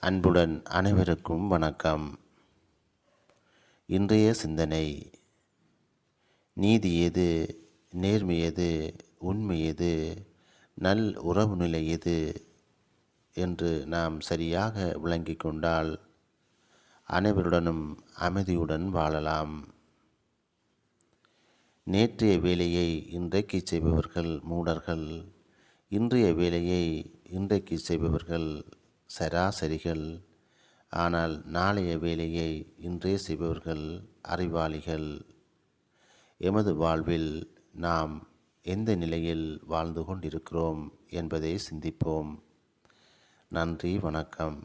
அன்புடன் அனைவருக்கும் வணக்கம். இன்றைய சிந்தனை: நீதி எது, நேர்மை எது, உண்மை எது, நல் உறவு நிலை எது என்று நாம் சரியாக விளங்கிக் கொண்டால் அனைவருடனும் அமைதியுடன் வாழலாம். நேற்றைய வேலையை இன்றைக்கு செய்பவர்கள் மூடர்கள், இன்றைய வேலையை இன்றைக்கு செய்பவர்கள் சராசரிகள், ஆனால் நாளைய வேலையை இன்றே செய்பவர்கள் அறிவாளிகள். எமது வாழ்வில் நாம் எந்த நிலையில் வாழ்ந்து கொண்டிருக்கிறோம் என்பதை சிந்திப்போம். நன்றி, வணக்கம்.